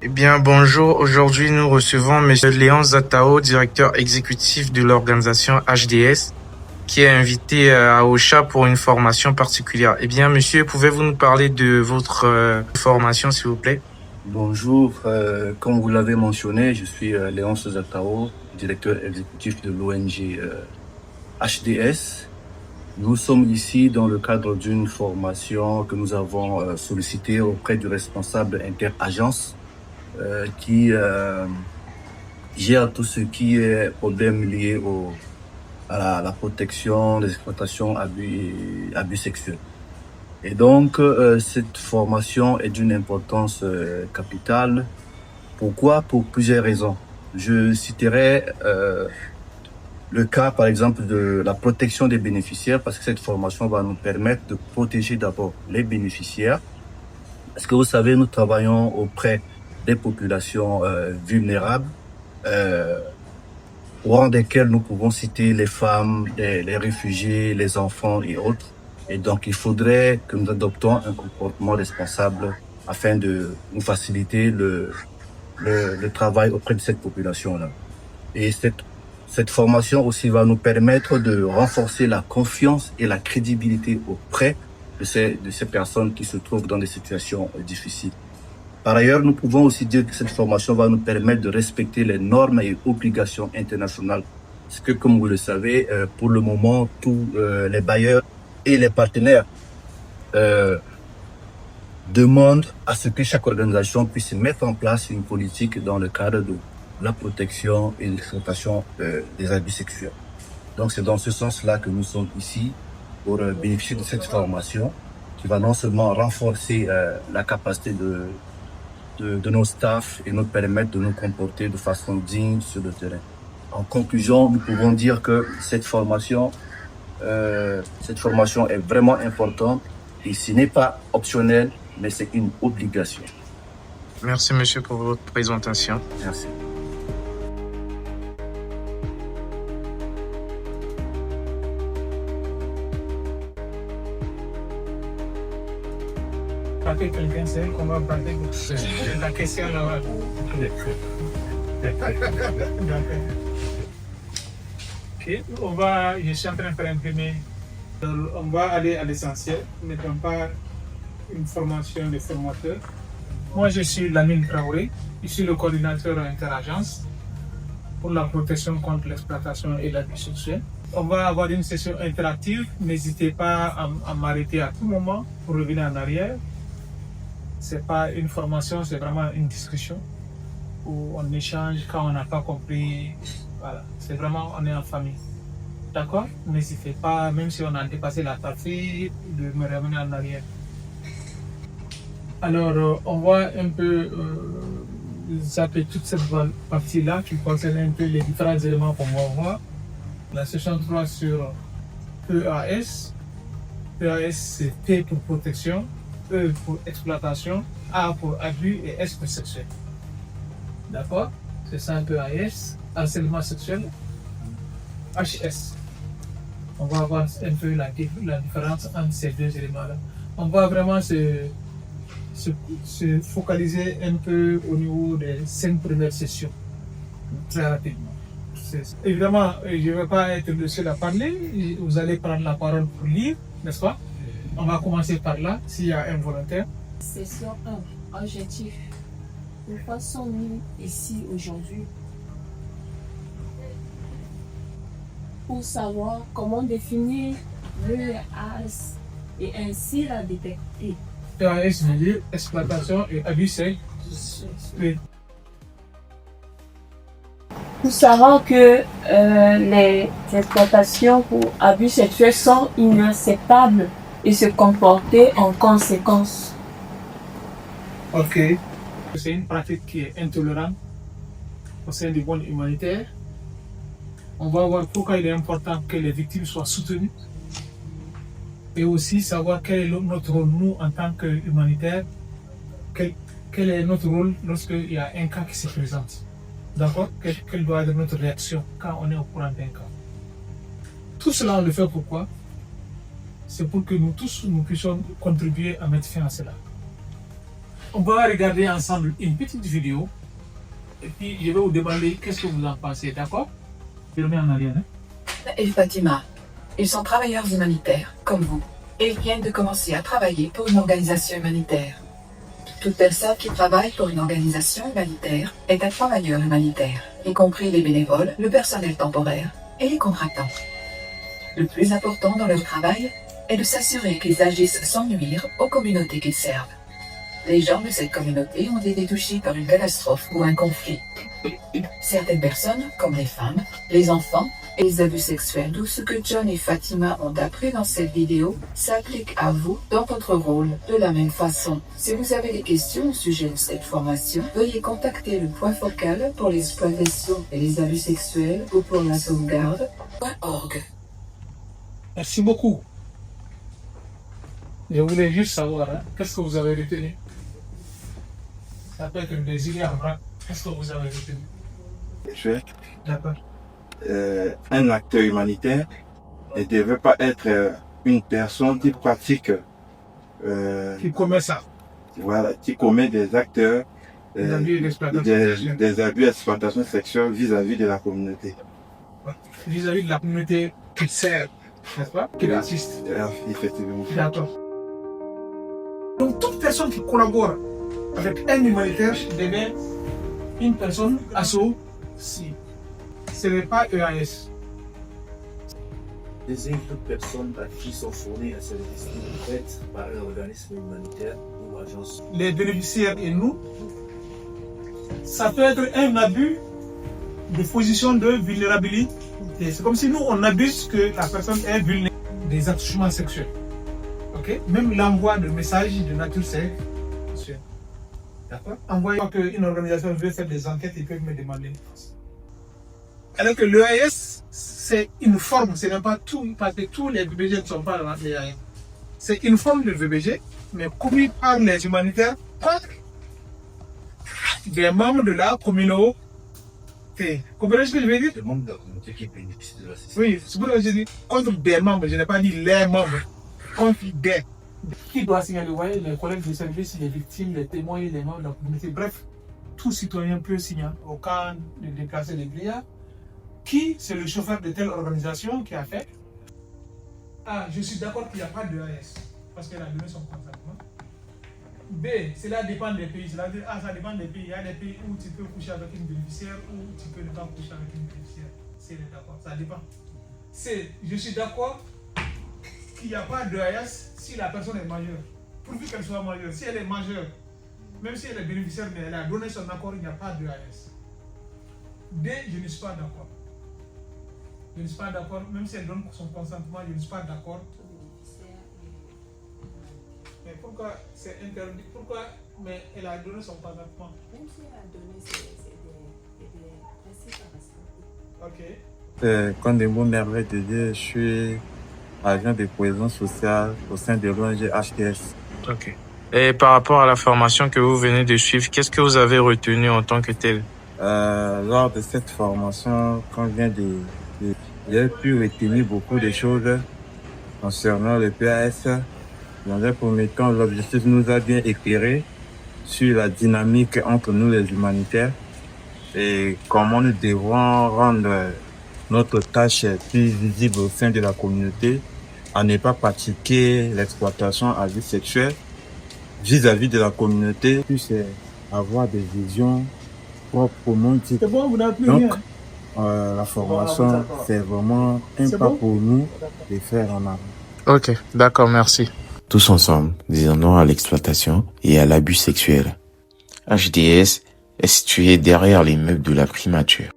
Eh bien, bonjour. Aujourd'hui, nous recevons Monsieur Léon Zatao, directeur exécutif de l'organisation HDS, qui est invité à Ocha pour une formation particulière. Eh bien, monsieur, pouvez-vous nous parler de votre formation, s'il vous plaît? Bonjour, comme vous l'avez mentionné, je suis Léonce Zatao, directeur exécutif de l'ONG HDS. Nous sommes ici dans le cadre d'une formation que nous avons sollicitée auprès du responsable interagence qui gère tout ce qui est problème lié à la protection des exploitations, abus sexuels. Et donc, cette formation est d'une importance capitale. Pourquoi? Pour plusieurs raisons. Je citerai le cas, par exemple, de la protection des bénéficiaires, parce que cette formation va nous permettre de protéger d'abord les bénéficiaires. Parce que vous savez, nous travaillons auprès des populations vulnérables, au rang desquelles nous pouvons citer les femmes, les réfugiés, les enfants et autres. Et donc, il faudrait que nous adoptions un comportement responsable afin de nous faciliter le travail auprès de cette population-là. Et cette formation aussi va nous permettre de renforcer la confiance et la crédibilité auprès de ces personnes qui se trouvent dans des situations difficiles. Par ailleurs, nous pouvons aussi dire que cette formation va nous permettre de respecter les normes et obligations internationales. Parce que, comme vous le savez, pour le moment, tous les bailleurs et les partenaires demandent à ce que chaque organisation puisse mettre en place une politique dans le cadre de la protection et l'exploitation des abus sexuels. Donc c'est dans ce sens-là que nous sommes ici pour bénéficier de cette formation qui va non seulement renforcer la capacité de nos staffs et nous permettre de nous comporter de façon digne sur le terrain. En conclusion, nous pouvons dire que cette formation est vraiment importante et ce n'est pas optionnel, mais c'est une obligation. Merci, monsieur, pour votre présentation. Merci. Quelqu'un sait qu'on va parler de la question là-bas. Ok, je suis en train de faire imprimer. On va aller à l'essentiel, mettons pas une formation de formateur. Moi, je suis Lamine Traoré, je suis le coordinateur interagence pour la protection contre l'exploitation et l'abus sexuel. On va avoir une session interactive, n'hésitez pas à m'arrêter à tout moment pour revenir en arrière. C'est pas une formation, c'est vraiment une discussion où on échange quand on n'a pas compris. Voilà, c'est vraiment, on est en famille. D'accord? N'hésitez pas, même si on a dépassé la partie, de me revenir en arrière. Alors, on va un peu zapper toute cette partie-là qui concerne un peu les différents éléments qu'on va voir. La session 3 sur PAS. PAS, c'est P pour protection, E pour exploitation, A pour abus et S pour sexuel. D'accord? C'est ça un peu AS, harcèlement sexuel. HS. On va voir un peu la différence entre ces deux éléments-là. On va vraiment se focaliser un peu au niveau des 5 premières sessions, très rapidement. Évidemment, je ne vais pas être le seul à parler, vous allez prendre la parole pour lire, n'est-ce pas? On va commencer par là, s'il y a un volontaire. Session 1, objectif. Pourquoi sommes-nous ici aujourd'hui? Pour savoir comment définir le AS et ainsi la détecter. PAS veut dire exploitation et abus sexuel. Pour savoir que les exploitations pour abus sexuels sont inacceptables et se comporter en conséquence. Ok. C'est une pratique qui est intolérante au sein du monde humanitaire. On va voir pourquoi il est important que les victimes soient soutenues et aussi savoir quel est notre rôle, nous, en tant qu'humanitaires, quel est notre rôle lorsqu'il y a un cas qui se présente. D'accord? Quelle doit être notre réaction quand on est au courant d'un cas. Tout cela, on le fait pourquoi? C'est pour que nous tous, nous puissions contribuer à mettre fin à cela. On va regarder ensemble une petite vidéo. Et puis, je vais vous demander qu'est-ce que vous en pensez, d'accord? Je le mets en arrière. Et Fatima, ils sont travailleurs humanitaires, comme vous, et ils viennent de commencer à travailler pour une organisation humanitaire. Toute personne qui travaille pour une organisation humanitaire est un travailleur humanitaire, y compris les bénévoles, le personnel temporaire et les contractants. Le plus important dans leur travail est de s'assurer qu'ils agissent sans nuire aux communautés qu'ils servent. Les gens de cette communauté ont été touchés par une catastrophe ou un conflit. Certaines personnes, comme les femmes, les enfants et les abus sexuels, tout ce que John et Fatima ont appris dans cette vidéo s'applique à vous dans votre rôle de la même façon. Si vous avez des questions au sujet de cette formation, veuillez contacter le point focal pour l'exploitation et les abus sexuels ou pour la sauvegarde.org. Merci beaucoup. Je voulais juste savoir, qu'est-ce que vous avez retenu? Ça peut être un désir, qu'est-ce que vous avez retenu? D'accord. Un acteur humanitaire ne devait pas être une personne qui pratique, Qui commet ça? voilà, qui commet des actes, Des abus d'exploitation sexuelle. des abus d'exploitation sexuelle vis-à-vis de la communauté. Vis-à-vis de la communauté qui sert, n'est-ce pas? Qui assiste. Effectivement. D'accord. Donc, toute personne qui collabore avec un humanitaire devient une personne associée. Ce n'est pas EAS. Désigne toute personne à qui sont fournis un service fait par un organisme humanitaire ou agence. Les bénéficiaires et nous, ça peut être un abus de position de vulnérabilité. C'est comme si nous, on abuse que la personne est vulnérable des attouchements sexuels. Ok? Même l'envoi de messages de nature sexuelle. D'accord? Envoyer qu'une organisation veut faire des enquêtes, ils peuvent me demander. Alors que l'EAS, c'est une forme, ce n'est pas tout, parce que tous les VBG ne sont pas dans l'EAS. C'est une forme de VBG, mais commis par les humanitaires contre des membres de la communauté. Vous comprenez ce que je veux dire? Les membres de la communauté qui bénéficient de l'assistance. Oui, c'est pour ça que je dis contre des membres, je n'ai pas dit les membres, contre des. Qui doit signaler, vous voyez, les collègues de service, les victimes, les témoins, les membres de la communauté, bref, tout citoyen peut signaler au cas de déplacer les brillards. Qui, c'est le chauffeur de telle organisation qui a fait. A, je suis d'accord qu'il n'y a pas de AS, parce qu'elle a donné son consentement. B, cela dépend des pays. Cela dit, ça dépend des pays. Il y a des pays où tu peux coucher avec une bénéficiaire ou tu peux ne pas coucher avec une bénéficiaire. C'est d'accord, ça dépend. C, je suis d'accord qu'il n'y a pas de AS si la personne est majeure. Pourvu qu'elle soit majeure. Si elle est majeure, même si elle est bénéficiaire, mais elle a donné son accord, il n'y a pas de AS. D, je ne suis pas d'accord. Je ne suis pas d'accord, même si elle donne son consentement, je ne suis pas d'accord. Mais pourquoi c'est interdit? Pourquoi? Mais elle a donné son consentement. Même si elle a donné, c'est des principes à respecter. Ok. Kondembo Merveille de Dieu, je suis agent de cohésion sociale au sein de l'ONG HDS. Ok. Et par rapport à la formation que vous venez de suivre, qu'est-ce que vous avez retenu en tant que tel? Lors de cette formation qu'on vient j'ai pu retenir beaucoup de choses concernant le PAS. Dans un premier temps, l'objectif nous a bien éclairé sur la dynamique entre nous les humanitaires et comment nous devons rendre notre tâche plus visible au sein de la communauté, à ne pas pratiquer l'exploitation à vie sexuelle vis-à-vis de la communauté, puis avoir des visions proprement dites. C'est bon, vous n'avez plus Donc, rien. la formation, c'est vraiment un pas pour nous de faire en avant. Ok, d'accord, merci. Tous ensemble, disons non à l'exploitation et à l'abus sexuel. HDS est situé derrière l'immeuble de la primature.